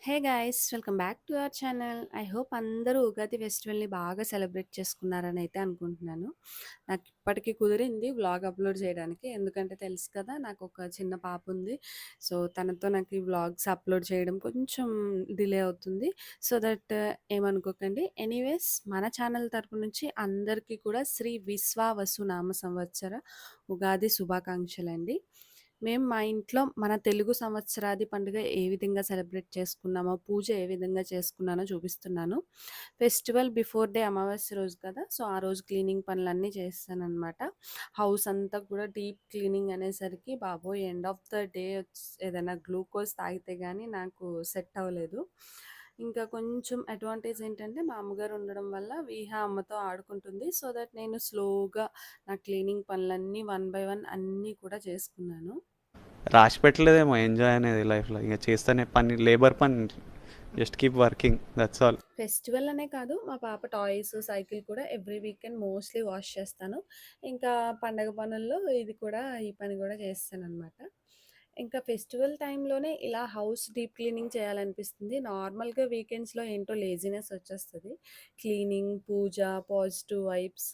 Hey guys welcome back to our channel. I hope అందరూ ఉగాది ఫెస్టివల్ని బాగా celebrate చేసుకున్నారని అయితే అనుకుంటున్నాను. నాకు ఇప్పటికీ కుదిరింది వ్లాగ్ అప్లోడ్ చేయడానికి, ఎందుకంటే తెలుసు కదా నాకు ఒక చిన్న పాప ఉంది. సో తనతో నాకు ఈ వ్లాగ్స్ అప్లోడ్ చేయడం కొంచెం డిలే అవుతుంది. సో దట్ ఏమనుకోకండి. ఎనీవేస్ మన ఛానల్ తరపు నుంచి అందరికీ కూడా శ్రీ విశ్వావసు నామ సంవత్సర ఉగాది శుభాకాంక్షలండి. మేము మా ఇంట్లో మన తెలుగు సంవత్సరాది పండుగ ఏ విధంగా సెలబ్రేట్ చేసుకున్నామో, పూజ ఏ విధంగా చేసుకున్నానో చూపిస్తున్నాను. ఫెస్టివల్ బిఫోర్ డే అమావాస్య రోజు కదా! సో, ఆ రోజు క్లీనింగ్ పనులన్నీ చేశాననమాట. హౌస్ అంతా కూడా డీప్ క్లీనింగ్ అనేసరికి బాబోయ్! ఎండ్ ఆఫ్ ద డే ఏదైనా గ్లూకోజ్ తాగితే గానీ నాకు సెట్ అవ్వలేదు. ఇంకా కొంచెం అడ్వాంటేజ్ ఏంటంటే మా అమ్మగారు ఉండడం వల్ల అమ్మతో ఆడుకుంటుంది. సో దట్ నేను స్లోగా నా క్లీనింగ్ పనులన్నీ వన్ బై వన్ అన్నీ కూడా చేసుకున్నాను. రాసి పెట్టలేదేమో ఎంజాయ్ అనేది లైఫ్లో. ఇక చేస్తేనే పని, లేబర్ పని. Just keep working, that's all. Festival అనే కాదు, మా పాప టాయ్స్, సైకిల్ కూడా ఎవ్రీ వీకెండ్ మోస్ట్‌లీ వాష్ చేస్తాను. ఇంకా పండగ పనుల్లో ఇది కూడా ఈ పని కూడా చేస్తాననమాట. ఇంకా ఫెస్టివల్ టైంలోనే ఇలా హౌస్ డీప్ క్లీనింగ్ చేయాలనిపిస్తుంది. నార్మల్‌గా వీకెండ్స్‌లో ఏంటో లేజినెస్ వచ్చేస్తది. క్లీనింగ్, పూజ, పాజిటివ్ వైబ్స్,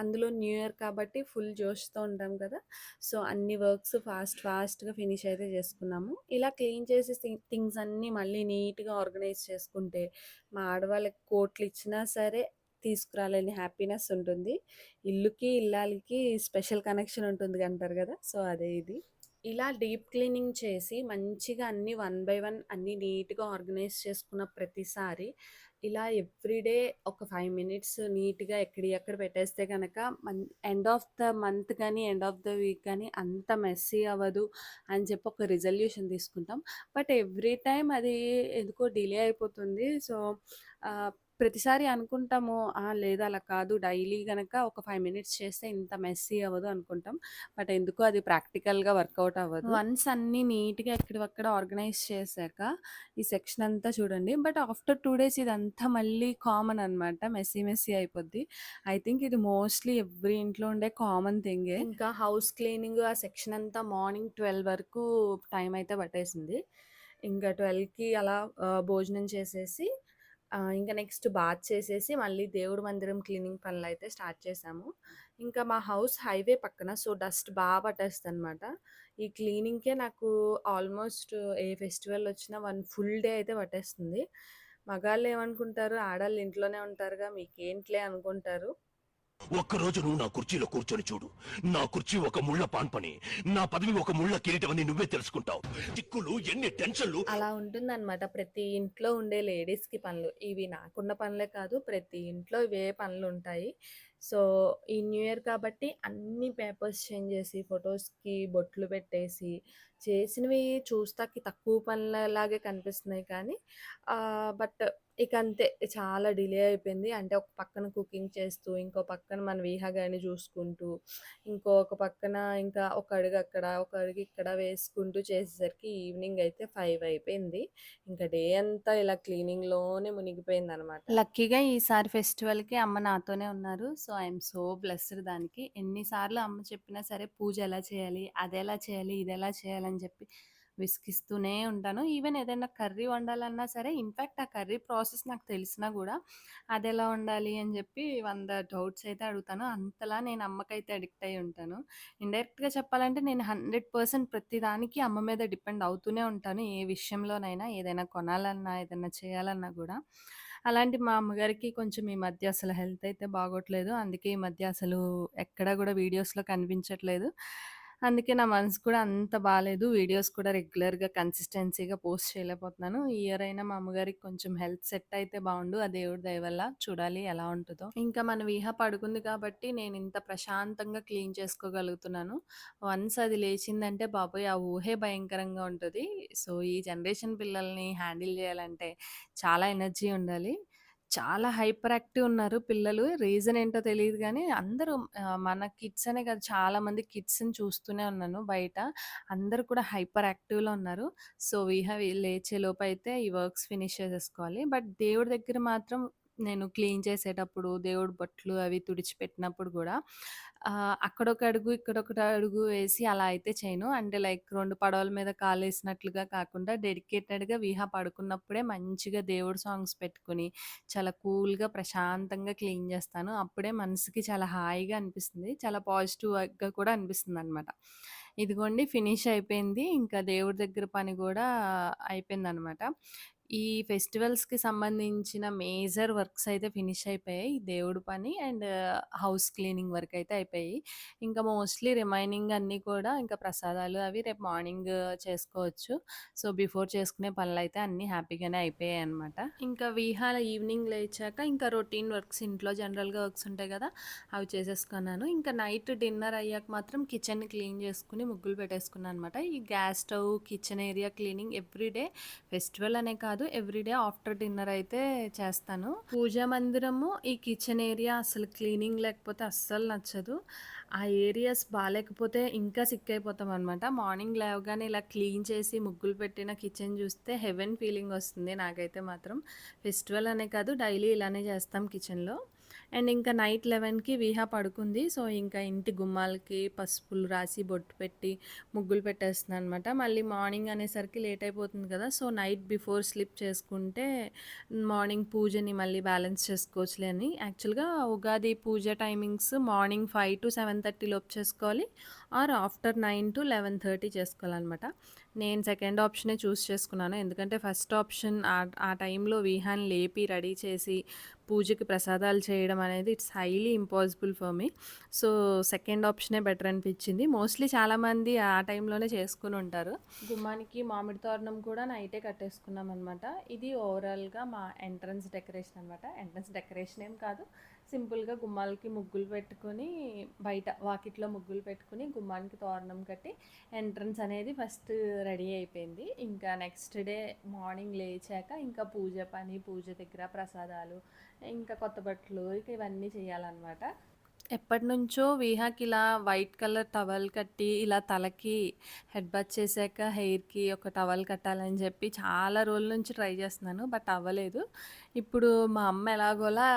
అందులో న్యూ ఇయర్ కాబట్టి ఫుల్ జోష్‌తో ఉంటాం కదా! సో, అన్ని వర్క్స్ ఫాస్ట్‌గా ఫినిష్ అయితే చేసుకున్నాము. ఇలా క్లీన్ చేసి థింగ్స్ అన్నీ మళ్ళీ నీట్‌గా ఆర్గనైజ్ చేసుకుంటే మా ఆడవాళ్ళకి కోట్లిచ్చినా సరే తీసుకురాలేని హ్యాపీనెస్ ఉంటుంది. ఇల్లుకి, ఇల్లాలికి స్పెషల్ కనెక్షన్ ఉంటుంది అంటారు గదా! సో, అదే ఇది. ఇలా డీప్ క్లీనింగ్ చేసి మంచిగా అన్నీ వన్ బై వన్ అన్నీ నీట్‌గా ఆర్గనైజ్ చేసుకున్న ప్రతిసారి ఇలా ఎవ్రీడే ఒక 5 మినిట్స్ నీట్‌గా ఎక్కడియి అక్కడ పెట్టేస్తే గనక ఎండ్ ఆఫ్ ద మంత్ గానీ, ఎండ్ ఆఫ్ ద వీక్ గానీ అంత మెస్సీ అవ్వదు అని చెప్పి ఒక రిజల్యూషన్ తీసుకుంటాం. బట్ ఎవ్రీ టైమ్ అది ఎందుకో డిలే అయిపోతుంది. సో, ప్రతిసారి అనుకుంటాము, లేదు అలా కాదు, డైలీ గనక ఒక 5 మినిట్స్ చేస్తే ఇంత మెస్సీ అవ్వదు అనుకుంటాం. బట్ ఎందుకో అది ప్రాక్టికల్‌గా వర్కౌట్ అవ్వదు. వన్స్ అన్నీ నీట్‌గా ఎక్కడివక్కడ ఆర్గనైజ్ చేశాక ఈ సెక్షన్ అంతా చూడండి. బట్ ఆఫ్టర్ 2 డేస్ ఇదంతా మళ్ళీ కామన్ అనమాట. మెస్సీ అయిపోద్ది. ఐ థింక్ ఇది మోస్ట్‌లీ ఎవ్రి ఇంట్లో ఉండే కామన్ థింగే. ఇంకా హౌస్ క్లీనింగ్ ఆ సెక్షన్ అంతా మార్నింగ్ 12 వరకు టైం అయితే పట్టేసింది. ఇంకా 12కి అలా భోజనం చేసేసి ఇంకా నెక్స్ట్ బాత్ చేసేసి మళ్ళీ దేవుడి మందిరం క్లీనింగ్ పనులైతే స్టార్ట్ చేశాము. ఇంకా మా హౌస్ హైవే పక్కన. సో, డస్ట్ పట్టేస్తదనమాట. ఈ క్లీనింగ్‌కే నాకు ఆల్మోస్ట్ ఏ ఫెస్టివల్ వచ్చినా 1 ఫుల్ డే అయితే పట్టేస్తుంది. మగాళ్ళు ఏమనుకుంటారు, ఆడోళ్ళు ఇంట్లోనే ఉంటారుగా మీకేంటిలే అనుకుంటారు. ఒక్కరోజు నువ్వు నా కుర్చీలో కూర్చొని చూడు. నా కుర్చీ ఒక ముళ్ళ పాన్పని, నా పదవి ఒక ముళ్ళ కిరీటం అని నువ్వే తెలుసుకుంటావు. చిక్కులు, ఎన్ని టెన్షన్లు. అలా ఉంటుందనమాట ప్రతి ఇంట్లో ఉండే లేడీస్‌కి పనులు. ఇవి నాకున్న పనులే కాదు, ప్రతి ఇంట్లో ఇవే పనులుంటాయి. సో, ఈ న్యూ ఇయర్ కాబట్టి అన్ని పేపర్స్ చేంజ్ చేసి, ఫోటోస్‌కి బొట్లు పెట్టేసి, చేసినవి చూస్తాకి తక్కువ పనులలాగే కనిపిస్తున్నాయి కానీ బట్ ఇక అంతే, చాలా డిలే అయిపోయింది. అంటే ఒక పక్కన కుకింగ్ చేస్తూ, ఇంకో పక్కన మన గారిని చూసుకుంటూ, ఇంకొక పక్కన ఇంకా ఒక అడుగు అక్కడ, ఒక అడుగు ఇక్కడ వేసుకుంటూ చేసేసరికి ఈవినింగ్ అయితే 5 అయిపోయింది. ఇంకా డే అంతా ఇలా క్లీనింగ్‌లోనే మునిగిపోయిందనమాట. లక్కీగా ఈసారి ఫెస్టివల్‌కి అమ్మ నాతోనే ఉన్నారు. సో, ఐయామ్ సో బ్లెస్డ్ దానికి. ఎన్ని సార్లు అమ్మ చెప్పినా సరే పూజ ఎలా చేయాలి, అదెలా చేయాలి, ఇదెలా చేయాలని చెప్పి విసిగిస్తూనే ఉంటాను. ఈవెన్ ఏదైనా కర్రీ వండాలన్నా సరే, ఇన్‌ఫాక్ట్ ఆ కర్రీ ప్రాసెస్ నాకు తెలిసినా గూడా అదెలా వండాలి అని జెప్పి 100 డౌట్స్ అయితే అడుగుతాను. అంతలా నేను అమ్మకైతే అడిక్ట్ అయ్యి ఉంటాను. ఇండైరెక్ట్‌గా చెప్పాలంటే నేను 100% ప్రతి దానికి అమ్మ మీద డిపెండ్ అవుతూనే ఉంటాను. ఏ విషయంలోనైనా, ఏదైనా కొనాలన్నా, ఏదైనా చేయాలన్నా గూడా. అలాంటి మా అమ్మగారికి కొంచెం ఈ మధ్య అసలు హెల్త్ అయితే బాగోట్లేదు. అందుకే ఈ మధ్య అసలు ఎక్కడ గూడా వీడియోస్‌లో కనిపించట్లేదు. అందుకే నా మనసు కూడా అంత బాలేదు. వీడియోస్ కూడా రెగ్యులర్‌గా కన్సిస్టెన్సీగా పోస్ట్ చేయలేకపోతున్నాను. ఈ ఇయర్ అయినా మా అమ్మగారికి కొంచెం హెల్త్ సెట్ అయితే బావుండు. ఆ దేవుడి దయ వల్ల. చూడాలి ఎలా ఉంటదో. ఇంకా మన పడుకుంది కాబట్టి నేనింత ప్రశాంతంగా క్లీన్ చేసుకోగలుగుతున్నాను. వన్స్ అది లేచిందంటే బాబోయ్! ఆ ఊహే భయంకరంగా ఉంటది. సో, ఈ జనరేషన్ పిల్లల్ని హ్యాండిల్ చేయాలంటే చాలా ఎనర్జీ ఉండాలి. చాలా హైపర్ యాక్టివ్ ఉన్నారు పిల్లలు. రీజన్ ఏంటో తెలీదు గానీ అందరూ మన కిడ్స్ అనే కాదు, చాలా మంది కిడ్స్‌ని చూస్తూనే ఉన్నాను బయట. అందరూ కూడా హైపర్ యాక్టివ్‌లో ఉన్నారు. సో, లేచేలోపైతే ఈ వర్క్స్ ఫినిష్ చేసేసుకోవాలి. బట్ దేవుడి దగ్గర మాత్రం నేను క్లీన్ చేసేటప్పుడు, దేవుడి బొట్లు అవి తుడిచిపెట్టినప్పుడు గూడా అక్కడొక అడుగు, ఇక్కడొక అడుగు వేసి అలా అయితే చేయను. అంటే లైక్ 2 పడవల మీద కాలేసినట్లుగా కాకుండా డెడికేటెడ్‌గా విహా పడుకున్నప్పుడే మంచిగా దేవుడి సాంగ్స్ పెట్టుకొని, చాలా కూల్‌గా, ప్రశాంతంగా క్లీన్ జేస్తాను. అప్పుడే మనసుకి చాలా హాయిగా అనిపిస్తుంది. చాలా పాజిటివ్‌గా కూడా అనిపిస్తుందనమాట. ఇదిగోండి ఫినిష్ అయిపోయింది. ఇంకా దేవుడి దగ్గర పని గూడా అయిపోయిందనమాట. ఈ ఫెస్టివల్స్‌కి సంబంధించిన మేజర్ వర్క్స్ అయితే ఫినిష్ అయిపోయాయి. ఈ దేవుడి పని అండ్ హౌస్ క్లీనింగ్ వరకయితే అయిపోయాయి. ఇంకా మోస్ట్‌లీ రిమైనింగ్ అన్నీ కూడా ఇంకా ప్రసాదాలు అవి రేపు మార్నింగ్ చేసుకోవచ్చు. సో, బిఫోర్ చేసుకునే పనులైతే అన్నీ హ్యాపీగానే అయిపోయాయనమాట. ఇంకా విహాల ఈవినింగ్ లేచాక ఇంకా రొటీన్ వర్క్స్ ఇంట్లో జనరల్‌గా వర్క్స్ ఉంటాయి గదా! అవి చేసేసుకున్నాను. ఇంకా నైట్ డిన్నర్ అయ్యాక మాత్రం కిచెన్‌ని క్లీన్ చేసుకొని ముగ్గులు పెట్టేసుకున్నాననమాట. ఈ gas stove, kitchen area cleaning everyday festival అనే కాదు ఎవ్రీడే ఆఫ్టర్ డిన్నర్ అయితే చేస్తాను. పూజా మందిరము, ఈ కిచెన్ ఏరియా అసలు క్లీనింగ్ లేకపోతే అస్సలు నచ్చదు. ఆ ఏరియాస్ బాలేకపోతే ఇంకా సిక్ అయిపోతామనమాట. మార్నింగ్ లేవగానే ఇలా క్లీన్ చేసి ముగ్గులు పెట్టిన కిచెన్ చూస్తే హెవెన్ ఫీలింగ్ వస్తుంది నాకైతే మాత్రం. ఫెస్టివల్ అనే కాదు డైలీ ఇలానే చేస్తాం కిచెన్‌లో. అండ్ ఇంకా నైట్ 11కి విహా పడుకుంది. సో, ఇంకా ఇంటి గుమ్మాలకి పసుపులు రాసి బొట్టు పెట్టి ముగ్గులు పెట్టేస్తున్నాననమాట. మళ్ళీ మార్నింగ్ అనేసరికి లేట్ అయిపోతుంది కదా! సో, నైట్ బిఫోర్ స్లీప్ చేసుకుంటే మార్నింగ్ పూజని మళ్ళీ బ్యాలెన్స్ చేసుకోవచ్చులే అని. యాక్చువల్‌గా ఉగాది పూజ టైమింగ్స్ మార్నింగ్ 5-7:30 లోపు చేసుకోవాలి. ఆర్ ఆఫ్టర్ 9-11:30 చేసుకోవాలనమాట. నేను సెకండ్ ఆప్షనే చూజ్ చేసుకున్నాను. ఎందుకంటే ఫస్ట్ ఆప్షన్ ఆ టైంలో విహాన్ని లేపి రెడీ చేసి పూజకి ప్రసాదాలు చేయడం అనేది it's highly impossible for me. So, second ఆప్షనే బెటర్ అనిపించింది. మోస్ట్‌లీ చాలామంది ఆ టైంలోనే చేసుకొని ఉంటారు. గుమ్మానికి మామిడి తోరణం కూడా నైటే కట్టేసుకున్నామనమాట. ఇది ఓవరాల్‌గా మా ఎంట్రన్స్ డెకరేషన్ అనమాట. ఎంట్రన్స్ డెకరేషన్ ఏం కాదు. సింపుల్‌గా గుమ్మాలకి ముగ్గులు పెట్టుకొని, బయట వాకిట్లో ముగ్గులు పెట్టుకొని, గుమ్మానికి తోరణం కట్టి, ఎంట్రన్స్ అనేది ఫస్ట్ రెడీ అయిపోయింది. ఇంకా నెక్స్ట్ డే మార్నింగ్ లేచాక ఇంకా పూజ పని, పూజ దగ్గర ప్రసాదాలు, ఇంకా కొత్త బట్టలు ఇక ఇవన్నీ చేయాలన్నమాట. ఎప్పటినుంచో విహాకి ఇలా వైట్ కలర్ టవల్ కట్టి ఇలా తలకి హెడ్ బాత్ చేశాక హెయిర్‌కి ఒక టవల్ కట్టాలని చెప్పి చాలా రోజుల నుంచి ట్రై చేస్తున్నాను. బట్ అవ్వలేదు. ఇప్పుడు మా అమ్మ ఎలాగోలా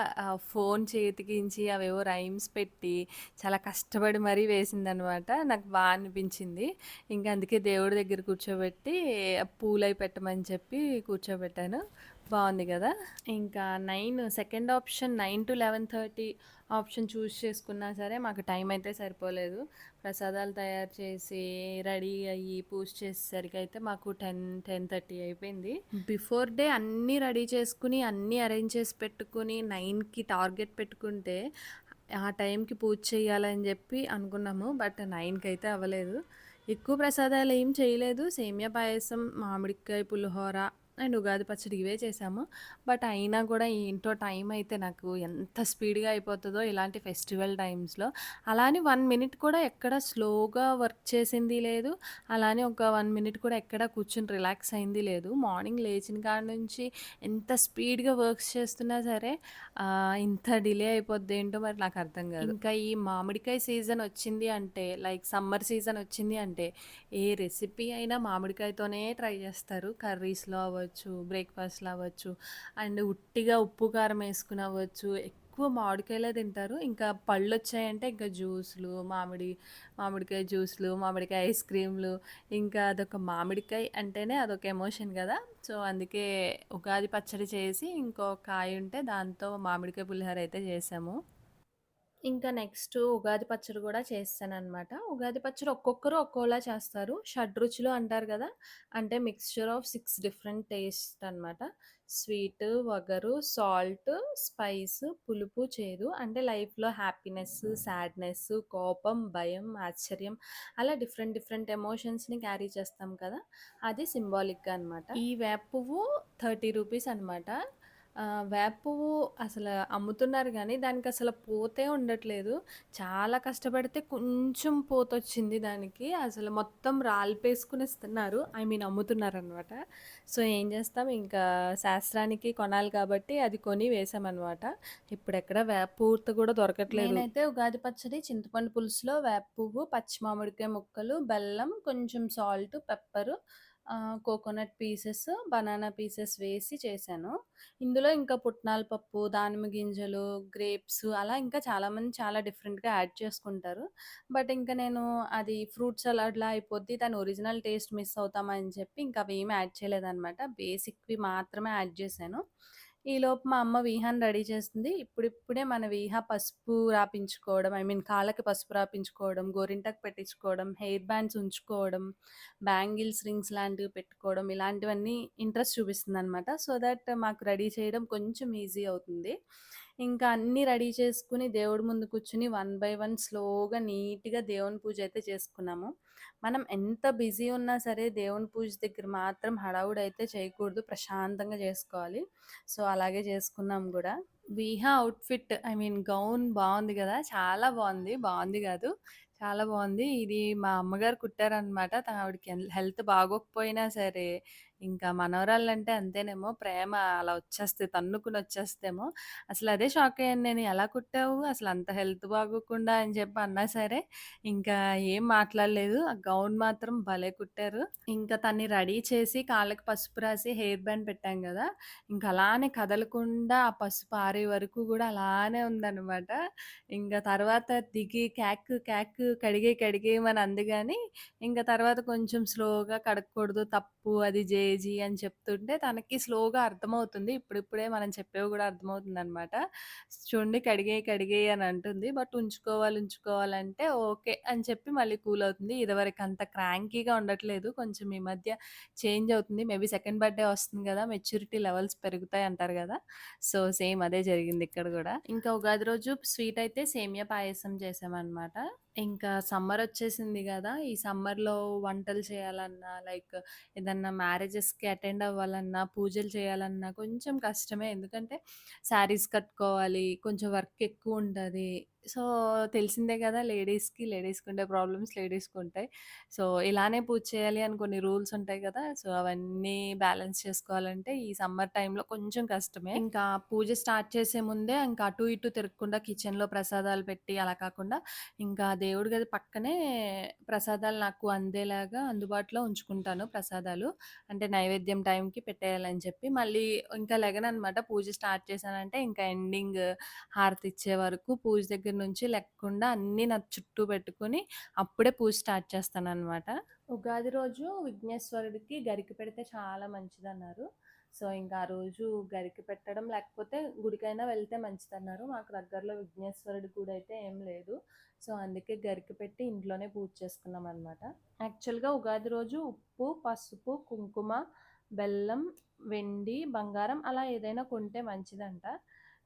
ఫోన్ చేతికించి అవేవో రైమ్స్ పెట్టి చాలా కష్టపడి మరీ వేసిందనమాట. నాకు అనిపించింది. ఇంక అందుకే దేవుడి దగ్గర కూర్చోబెట్టి పూలయి పెట్టమని చెప్పి కూర్చోబెట్టాను. బావుంది గదా! ఇంకా సెకండ్ ఆప్షన్ 9-11:30 ఆప్షన్ చూజ్ చేసుకున్నా సరే మాకు టైం అయితే సరిపోలేదు. ప్రసాదాలు తయారు చేసి, రెడీ అయ్యి, పూజ చేసేసరికి అయితే మాకు 10-10:30 అయిపోయింది. బిఫోర్ డే అన్నీ రెడీ చేసుకుని, అన్నీ అరేంజ్ చేసి పెట్టుకొని 9కి టార్గెట్ పెట్టుకుంటే, ఆ టైంకి పూజ చేయాలని చెప్పి అనుకున్నాము. బట్ 9కి అయితే అవ్వలేదు. ఎక్కువ ప్రసాదాలు ఏం చేయలేదు. సేమియా పాయసం, మామిడికాయ పులిహోర అండ్ ఉగాది పచ్చడి ఇవే చేశాము. బట్ అయినా కూడా ఏంటో టైం అయితే నాకు ఎంత స్పీడ్‌గా అయిపోతదో ఇలాంటి ఫెస్టివల్ టైమ్స్‌లో. అలా అని 1 మినిట్ కూడా ఎక్కడ స్లోగా వర్క్ చేసింది లేదు. అలానే ఒక 1 మినిట్ కూడా ఎక్కడ కూర్చొని రిలాక్స్ అయింది లేదు. మార్నింగ్ లేచిన కాడ నుంచి ఎంత స్పీడ్‌గా వర్క్స్ చేస్తున్నా సరే ఇంత డిలే అయిపోద్దేంటో మరి నాకు అర్థం కాదు. ఇంకా ఈ మామిడికాయ సీజన్ వచ్చింది అంటే లైక్ సమ్మర్ సీజన్ వచ్చింది అంటే ఏ రెసిపీ అయినా మామిడికాయతోనే ట్రై చేస్తారు. కర్రీస్‌లో అవ్వచ్చు, బ్రేక్‌ఫాస్ట్‌లో అవ్వచ్చు అండ్ ఉట్టిగా ఉప్పు, కారం ఏసుకొని అవ్వచ్చు. ఎక్కువ మామిడికాయలే తింటారు. ఇంకా పళ్ళొచ్చాయంటే ఇంకా జ్యూస్‌లు, మామిడికాయ జ్యూస్‌లు, మామిడికాయ ఐస్ క్రీమ్‌లు ఇంకా అదొక మామిడికాయ అంటేనే అదొక ఎమోషన్ గదా! సో, అందుకే ఉగాది పచ్చడి చేసి ఇంకో కాయ ఉంటే దాంతో మామిడికాయ పులిహోర అయితే చేశాము. ఇంకా నెక్స్ట్ ఉగాది పచ్చడి గూడా చేసేసాననమాట. ఉగాది పచ్చడి ఒక్కొక్కరు ఒక్కోలా చేస్తారు. షడ్‌రుచులు అంటారు గదా! అంటే మిక్స్చర్ ఆఫ్ 6 డిఫరెంట్ టేస్ట్ అనమాట. స్వీట్, వగరు, సాల్ట్, స్పైస్, పులుపు, చేదు అంటే లైఫ్‌లో హ్యాపీనెస్, సాడ్‌నెస్, కోపం, భయం, ఆశ్చర్యం అలా డిఫరెంట్ డిఫరెంట్ ఎమోషన్స్‌ని క్యారీ చేస్తాం కదా! అది సింబాలిక్‌గా అనమాట. ఈ వేప పువ్వు 30 రూపీస్ అనమాట. వేప పువ్వు అసలు అమ్ముతున్నారు గానీ, దానికసల పూతే ఉండట్లేదు. చాలా కష్టపడితే కొంచెం పూతొచ్చింది దానికి. అసలు మొత్తం రాలిపేసుకొని ఇస్తున్నారు. I mean అమ్ముతున్నారనమాట. సో, ఏం చేస్తాం ఇంకా శాస్త్రానికి కొనాలి కాబట్టి అది కొని వేసామనమాట. ఇప్పుడెక్కడ వేప పూత కూడా దొరకట్లేదు. నేనైతే ఉగాది పచ్చడి, చింతపండు పులుసులో వేప పువ్వు, పచ్చి మామిడికాయ ముక్కలు, బెల్లం, కొంచెం salt, pepper coconut pieces, banana pieces వేసి చేశాను. ఇందులో ఇంకా పుట్నాల పప్పు, దానిమ్మ గింజలు, గ్రేప్స్ అలా ఇంకా చాలామంది చాలా డిఫరెంట్‌గా యాడ్ చేసుకుంటారు. బట్ ఇంక నేను అది ఫ్రూట్ సలాడ్‌లా అయిపోద్ది. దాని ఒరిజినల్ టేస్ట్ మిస్ అవుతామని చెప్పి ఇంక అవేమి యాడ్ చేయలేదనమాట. బేసిక్‌వి మాత్రమే యాడ్ చేశాను. ఈలోపు మా అమ్మ విహాన్ని రెడీ చేస్తుంది. ఇప్పుడిప్పుడే మన విహా పసుపు రాపించుకోవడం, ఐ మీన్ కాళ్ళకి పసుపు రాపించుకోవడం, గోరింటాకు పెట్టించుకోవడం, హెయిర్ బ్యాండ్స్ ఉంచుకోవడం, బ్యాంగిల్స్, రింగ్స్ లాంటివి పెట్టుకోవడం ఇలాంటివన్నీ ఇంట్రెస్ట్ చూపిస్తుందనమాట. సో దట్ మాకు రెడీ చేయడం కొంచెం ఈజీ అవుతుంది. ఇంకా అన్నీ రెడీ చేసుకొని దేవుడి ముందు కూర్చొని వన్ బై వన్ స్లోగా నీట్‌గా దేవుని పూజ అయితే చేసుకున్నాము. మనం ఎంత బిజీ ఉన్నా సరే దేవుని పూజ దగ్గర మాత్రం హడావుడైతే చేయకూడదు. ప్రశాంతంగా చేసుకోవాలి. సో, అలాగే చేసుకున్నాం గూడా. Viha outfit I mean gown బావుంది గదా! చాలా బావుంది. బావుంది గాదు. చాలా బావుంది. ఇది మా అమ్మగారు కుట్టారనమాట. ఆవిడకి హెల్త్ బాగోకపోయినా సరే, ఇంకా మనవరాళ్ళంటే అంతేనేమో ప్రేమ అలా వచ్చేస్తది. తన్నుకుని వచ్చేస్తేమో. అసలదే షాకయ్యాను నేను. "ఎలా కుట్టావు? అసలంత హెల్త్ బాగోకుండా" అని చెప్పి అన్నా సరే, ఇంకా ఏం మాట్లాడలేదు. ఆ గౌన్ మాత్రం భలే కుట్టారు. ఇంకా తన్ని రెడీ చేసి కాళ్ళకి పసుపు రాసి హెయిర్ బ్యాండ్ పెట్టాం గదా! ఇంక అలానే కదలకుండా ఆ పసుపు ఆరే వరకు గూడా అలానే ఉందనమాట. ఇంక తర్వాత దిగి క్యాక్ క్యాక్ కడిగేయమని అంది గానీ, ఇంక తర్వాత కొంచెం స్లోగా కడగకూడదు తప్పు అది జేజీ అని చెప్తుంటే తనకి స్లోగా అర్థమవుతుంది. ఇప్పుడిప్పుడే మనం చెప్పేవి గూడా అర్థమవుతుందనమాట. చూడండి కడిగేయి అని అంటుంది. బట్ ఉంచుకోవాలంటే ఓకే అని చెప్పి మళ్ళీ కూల్ అవుతుంది. ఇదివరకంత క్రాంకీగా ఉండట్లేదు. కొంచెం ఈ మధ్య చేంజ్ అవుతుంది. మేబీ సెకండ్ బర్త్‌డే వస్తుంది గదా! మెచ్యూరిటీ లెవెల్స్ పెరుగుతాయి అంటారు గదా! సో, సేమ్ అదే జరిగింది ఇక్కడ గూడా. ఇంకా ఉగాది రోజు స్వీట్ అయితే సేమియా పాయసం చేశామనమాట. ఇంకా సమ్మర్ వచ్చేసింది గదా! ఈ సమ్మర్‌లో వంటలు చేయాలన్నా, లైక్ ఏదన్నా మ్యారేజెస్‌కి అటెండ్ అవ్వాలన్నా, పూజలు చేయాలన్నా కొంచెం కష్టమే. ఎందుకంటే శారీస్ కట్టుకోవాలి, కొంచెం వర్క్ ఎక్కువుంటది. సో, తెలిసిందే గదా! లేడీస్‌కుండే ప్రాబ్లమ్స్ లేడీస్‌కుంటాయి. సో, ఇలానే పూజ చేయాలి అని కొన్ని రూల్స్ ఉంటాయి గదా! సో, అవన్నీ బ్యాలెన్స్ చేసుకోవాలంటే ఈ సమ్మర్ టైమ్‌లో కొంచెం కష్టమే. ఇంకా పూజ స్టార్ట్ చేసే ముందే ఇంకా అటు ఇటు తిరగకుండా కిచెన్‌లో ప్రసాదాలు పెట్టి అలా కాకుండా ఇంకా దేవుడి గది పక్కనే ప్రసాదాలు నాకు అందేలాగా అందుబాటులో ఉంచుకుంటాను ప్రసాదాలు. అంటే నైవేద్యం టైంకి పెట్టేయాలని చెప్పి. మళ్ళీ ఇంకా లెగననమాట పూజ స్టార్ట్ చేశానంటే ఇంకా ఎండింగ్ హారతిచ్చే వరకు పూజ దగ్గర నుంచి లెగకుండా అన్నీ నా చుట్టూ పెట్టుకొని అప్పుడే పూజ స్టార్ట్ చేస్తాననమాట. ఉగాది రోజు విఘ్నేశ్వరుడికి గరిక పెడితే చాలా మంచిదన్నారు. సో, ఇంకా ఆ రోజు గరిక పెట్టడం లేకపోతే గుడికైనా వెళ్తే మంచిదన్నారు. మాకు దగ్గరలో విఘ్నేశ్వరుడి గుడైతే ఏం లేదు. సో, అందుకే గరిక పెట్టి ఇంట్లోనే పూజ చేసుకున్నామనమాట. యాక్చువల్‌గా ఉగాది రోజు ఉప్పు, పసుపు, కుంకుమ, బెల్లం, వెండి, బంగారం అలా ఏదైనా కొంటే మంచిదంట.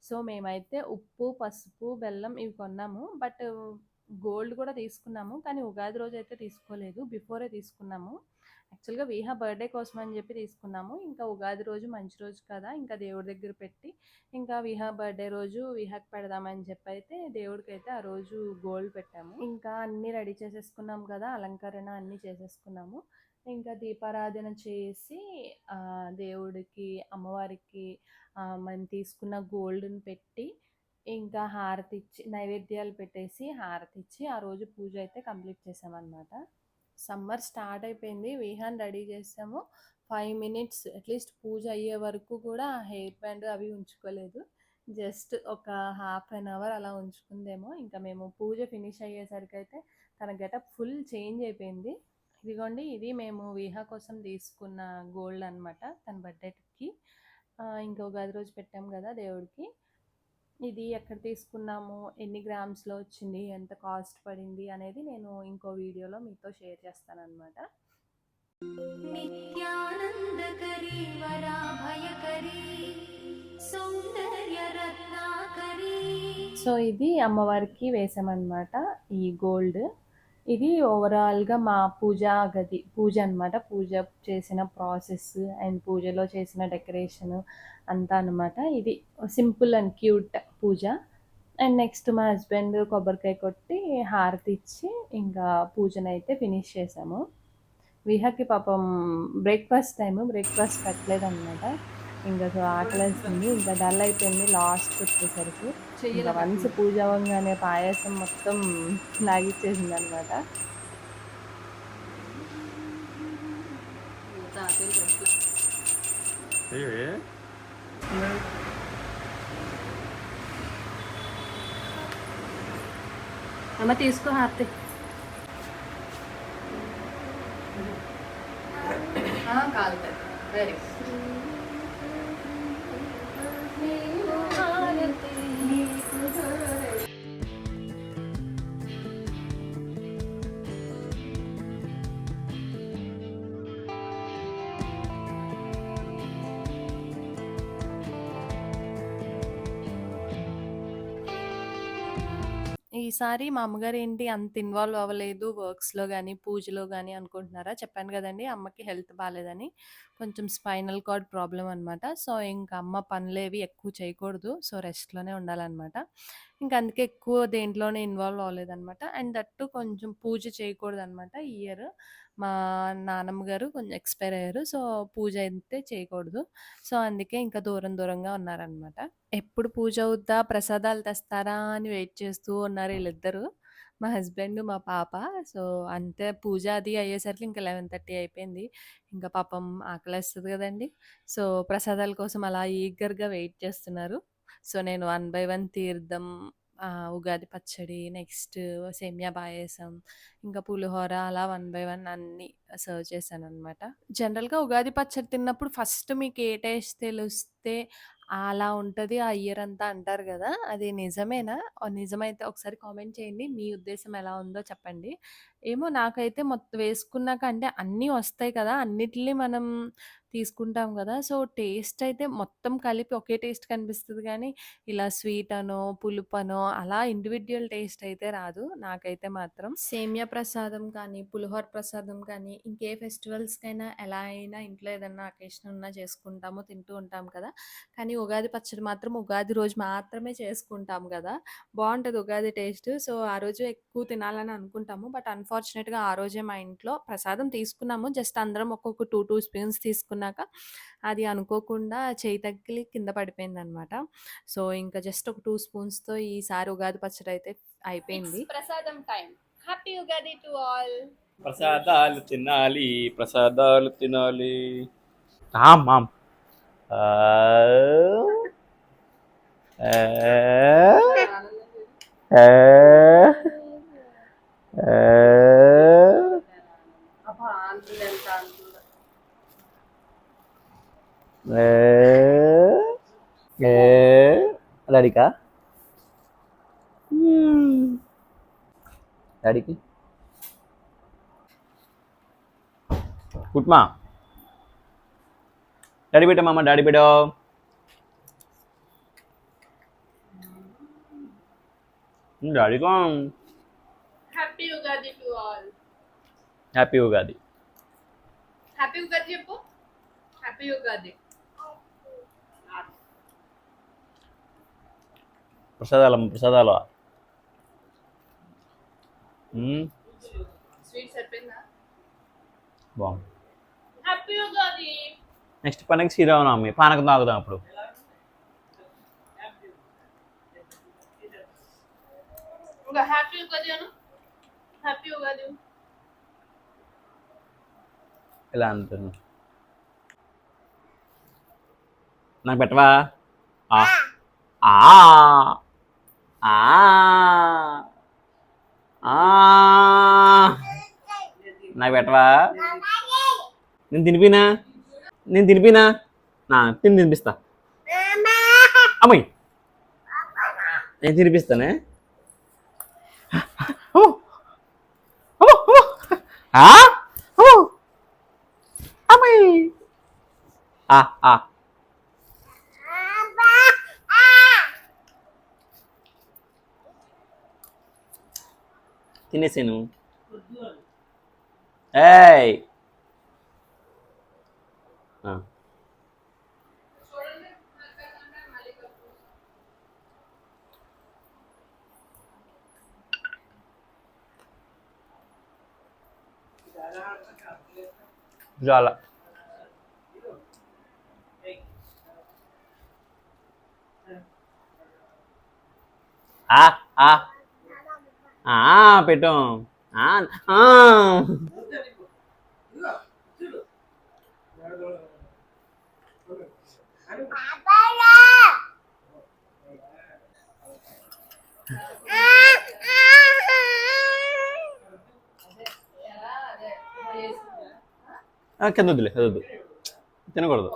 సో, మేమైతే ఉప్పు, పసుపు, బెల్లం ఇవి కొన్నాము. బట్ గోల్డ్ కూడా తీసుకున్నాము. కానీ ఉగాది రోజైతే తీసుకోలేదు. బిఫోరే తీసుకున్నాము. యాక్చువల్‌గా విహా బర్త్‌డే కోసం అని చెప్పి తీసుకున్నాము. ఇంకా ఉగాది రోజు మంచి రోజు కదా! ఇంకా దేవుడి దగ్గర పెట్టి, ఇంకా విహా బర్త్‌డే రోజు విహాకి పెడదామని చెప్పైతే దేవుడికైతే ఆ రోజు గోల్డ్ పెట్టాము. ఇంకా అన్నీ రెడీ చేసేసుకున్నాం కదా! అలంకరణ అన్నీ చేసేసుకున్నాము. ఇంకా దీపారాధన చేసి దేవుడికి, అమ్మవారికి మనం తీసుకున్న గోల్డ్‌ని పెట్టి, ఇంకా హారతిచ్చి నైవేద్యాలు పెట్టేసి, హారతిచ్చి ఆ రోజు పూజ అయితే కంప్లీట్ చేశామనమాట. సమ్మర్ స్టార్ట్ అయిపోయింది. విహాన్ రెడీ చేసాము. 5 మినిట్స్ అట్‌లీస్ట్ పూజ అయ్యే వరకు కూడా హెయిర్ బ్యాండ్ అవి ఉంచుకోలేదు. జస్ట్ ఒక హాఫ్ అన్ అవర్ అలా ఉంచుకుందేమో. ఇంకా మేము పూజ ఫినిష్ అయ్యేసరికైతే తన గెటప్ ఫుల్ చేంజ్ అయిపోయింది. ఇదిగోండి ఇది మేము విహా కోసం తీసుకున్న గోల్డ్ అనమాట తన బర్త్‌డేకి. ఇంకా ఉగాది రోజు పెట్టాం కదా దేవుడికి. ఇది ఎక్కడ తీసుకున్నాము, ఎన్ని గ్రామ్స్‌లో వచ్చింది, ఎంత కాస్ట్ పడింది అనేది నేను ఇంకో వీడియోలో మీతో షేర్ చేస్తాననమాట. నిత్యానందకరీ వరాభయకరీ సౌందర్యరత్నాకరీ. సో, ఇది అమ్మవారికి వేసామనమాట ఈ గోల్డ్. ఇది ఓవరాల్‌గా మా పూజ అనమాట. పూజ చేసిన ప్రాసెస్ అండ్ పూజలో చేసిన డెకరేషన్ అంతా అనమాట. ఇది simple and cute puja. And next మా హస్బెండ్ కొబ్బరికాయ కొట్టి హారతి ఇచ్చి ఇంకా పూజనైతే ఫినిష్ చేసాము. విహాకి పాపం బ్రేక్‌ఫాస్ట్ పెట్టలేదనమాట. ఇంకా సో ఆకలేస్తుంది. ఇంకా డల్ అయిపోయింది లాస్ట్‌కి వచ్చేసరికి. ఇంకా వన్స్ పూజ అవ్వంగానే పాయసం మొత్తం లాగిచ్చేసిందనమాట. అమ్మ తీసుకో హారతి. కాలుతుంది. వెరీ ఈసారి మా అమ్మగారు ఏంటి అంత ఇన్వాల్వ్ అవ్వలేదు వర్క్స్‌లో గానీ, పూజలో గానీ అనుకుంటున్నారా? చెప్పాను గదండీ! అమ్మకి హెల్త్ బాలేదని. కొంచెం స్పైనల్ కార్డ్ ప్రాబ్లమ్ అనమాట. సో, ఇంక అమ్మ పనులేవి ఎక్కువ చేయకూడదు. సో, రెస్ట్‌లోనే ఉండాలనమాట. ఇంక అందుకే ఎక్కువ దేంట్లోనే ఇన్వాల్వ్ అవ్వలేదనమాట. అండ్ దట్ టూ కొంచెం పూజ చేయకూడదనమాట ఈ ఇయర్. మా నానమ్మ గారు కొంచెం ఎక్స్‌పైర్ అయ్యారు. సో, పూజ అయితే చేయకూడదు. సో, అందుకే ఇంకా దూరం దూరంగా ఉన్నారనమాట. ఎప్పుడు పూజ అవుద్దా? ప్రసాదాలు తెస్తారా? అని వెయిట్ చేస్తూ ఉన్నారు ఈళ్ళిద్దరూ. మా హస్బెండ్, మా పాప. సో, అంతే పూజ అది అయ్యేసరికి ఇంక 11:30 అయిపోయింది. ఇంక పాపం ఆకలేస్తది గదండీ! సో, ప్రసాదాల కోసం అలా ఈగర్‌గా వెయిట్ చేస్తున్నారు. సో, నేను వన్ బై వన్ తీర్థం, ఉగాది పచ్చడి, నెక్స్ట్ సేమియా పాయసం, ఇంకా పులిహోర అలా వన్ బై వన్ అన్నీ సర్వ్ చేశాననమాట. జనరల్‌గా ఉగాది పచ్చడి తిన్నప్పుడు ఫస్ట్ మీకు ఏ టేస్ట్ తెలుస్తే అలా ఉంటది ఆ ఇయర్ అంతా అంటారు గదా! అది నిజమేనా? నిజమైతే ఒకసారి కామెంట్ చేయండి. మీ ఉద్దేశం ఎలా ఉందో చెప్పండి. ఏమో నాకైతే మొత్తం వేసుకున్నాక అంటే అన్నీ వస్తాయి కదా! అన్నిటిని మనం తీసుకుంటాం గదా! సో, టేస్ట్ అయితే మొత్తం కలిపి ఒకే టేస్ట్ కనిపిస్తది గానీ, ఇలా స్వీట్ అనో, పులుపనో అలా ఇండివిడ్యువల్ టేస్ట్ అయితే రాదు. నాకైతే మాత్రం. సేమియా ప్రసాదం కానీ, పులిహోర ప్రసాదం కానీ, ఇంకే ఫెస్టివల్స్‌కైనా ఎలా అయినా ఇంట్లో ఏదన్నా అకేషన్ ఉన్నా చేసుకుంటాము, తింటూ ఉంటాం కదా! కానీ ఉగాది పచ్చడి మాత్రం ఉగాది రోజు మాత్రమే చేసుకుంటాం గదా! బావుంటది ఉగాది టేస్ట్. సో, ఆ రోజు ఎక్కువ తినాలని అనుకుంటాము. బట్ అన్‌ఫార్చునేట్‌గా ఆ రోజే మా ఇంట్లో ప్రసాదం తీసుకున్నాము. జస్ట్ అందరం ఒక్కొక్క 2 స్పూన్స్ తీసుకున్నాక అది అనుకోకుండా చెయ్యి తగిలి కింద పడిపోయిందనమాట. సో, ఇంకా జస్ట్ ఒక 2 స్పూన్స్‌తో ఈసారి ఉగాది పచ్చడయితే అయిపోయింది. ప్రసాదం time. Happy Ugadi to all. ప్రసాదాలు తినాలి, ప్రసాదాలు తినాలి. మామ్ ఆ, ఆ, ఆ, ఆ. అబ్బా! అంతుంది ఎంత అంతుందో. డాడీకా డాడీకి కుట్మా డాడీ బిడ్డ మామ డాడీ బిడ్డ డాడీకా happy Ugadi to all. Happy Ugadi. Happy Ugadi చెప్పు. హ్యాపీ ఉగాది. ప్రసాదాలమ్మ ప్రసాదాలు. స్వీట్ సరిపోయిందా? బాగుంది. హ్యాపీ ఉగాది. నెక్స్ట్ పండుగ శ్రీరామనవమి పానకం తాగుదాం అప్పుడు. ఇంకా హ్యాపీ ఉగాది అను. హ్యాపీ ఉగాది. ఎలా అంటున్నా నాకు పెట్టవా? ఆ ఆ ఆ ఆ నాకు పెట్టవా? నేను తినిపినా తినిపిస్తా అమ్మాయి నేను తినిపిస్తానే. అమ్మాయి తినేసాను. ఏయ్ చాలా పెట్టాం. కింద వద్దులే, అది వద్దు, తినకూడదు.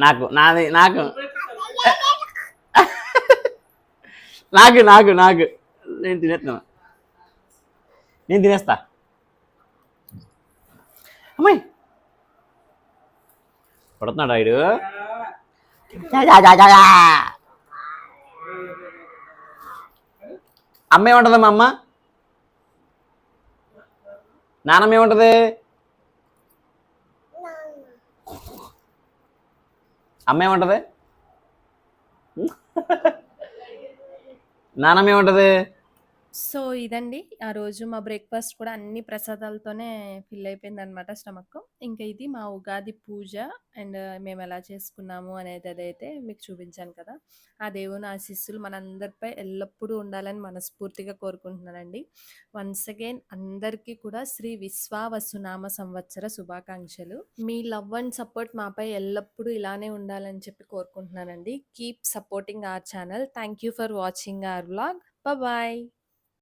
నాకు నాది నాకు నాకు నాకు నాకు నేను తినేస్తాను, నేను తినేస్తా. అమ్మాయి పడుతున్నాడు ఆయుడు. అమ్మ ఏముంటుందమ్మా? అమ్మ నాన్నమ్మ ఏముంటుంది? అమ్మ ఏముంటుంది? నాన్నమ్మ ఏముంటుంది? సో ఇదండి ఆ రోజు మా బ్రేక్‌ఫాస్ట్ కూడా అన్ని ప్రసాదాలతోనే ఫిల్ అయిపోయిందనమాట స్టమక్. ఇంకా ఇది మా ఉగాది పూజ అండ్ మేమెలా చేసుకున్నాము అనేదైతే మీకు చూపించాను కదా! ఆ దేవుని ఆశీస్సులు మనందరిపై ఎల్లప్పుడూ ఉండాలని మనస్ఫూర్తిగా కోరుకుంటున్నానండి. వన్స్ అగైన్ అందరికీ కూడా శ్రీ విశ్వావసునామ సంవత్సర శుభాకాంక్షలు. మీ లవ్ అండ్ సపోర్ట్ మాపై ఎల్లప్పుడూ ఇలానే ఉండాలని చెప్పి కోరుకుంటున్నానండి. Keep supporting our channel. Thank you for watching our vlog. Bye.